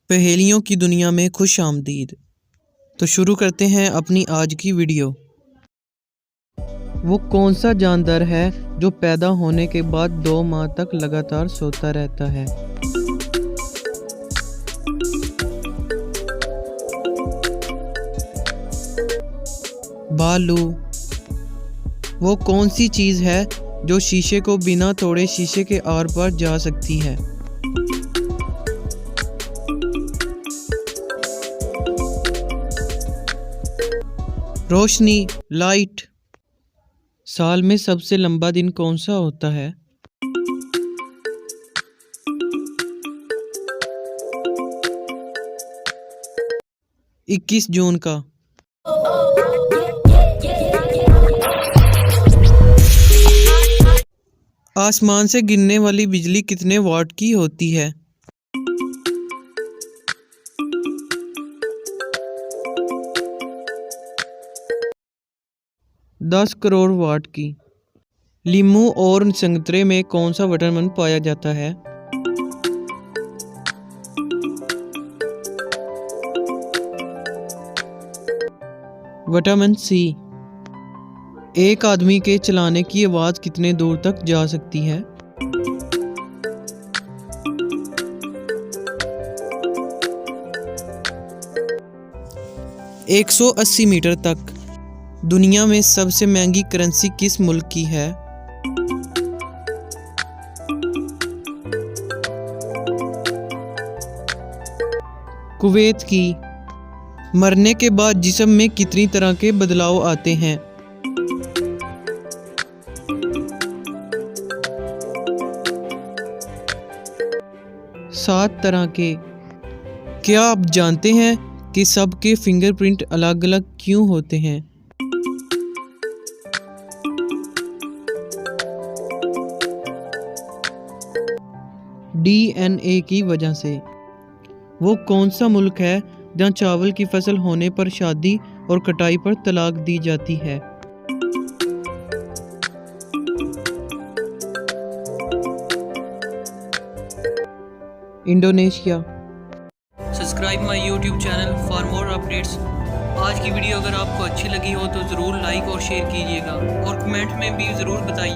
पहेलियों की दुनिया में खुश आमदीद। तो शुरू करते हैं अपनी आज की वीडियो। वो कौन सा जानवर है जो पैदा होने के बाद 2 माह तक लगातार सोता रहता है? भालू। वो कौन सी चीज़ है जो शीशे को बिना तोड़े शीशे के आर पार जा सकती है? रोशनी, लाइट। साल में सबसे लंबा दिन कौन सा होता है? इक्कीस जून का। आसमान से गिरने वाली बिजली कितने वाट की होती है? दस करोड़ वाट की। लीमू और संतरे में कौन सा विटामिन पाया जाता है? Vitamin C. एक आदमी के चलाने की आवाज़ कितने दूर तक जा सकती है? एक 180 मीटर तक। दुनिया में सबसे महंगी करेंसी किस मुल्क की है? कुवैत की। मरने के बाद जिस्म में कितनी तरह के बदलाव आते हैं? 7 तरह के। क्या आप जानते हैं कि सबके फिंगरप्रिंट अलग अलग क्यों होते हैं? DNA की वजह से। वो कौन सा मुल्क है जहाँ चावल की फसल होने पर शादी और कटाई पर तलाक दी जाती है? Indonesia. Subscribe my YouTube channel for more updates. आज की वीडियो अगर आपको अच्छी लगी हो तो ज़रूर लाइक और शेयर कीजिएगा और कमेंट में भी ज़रूर बताइए।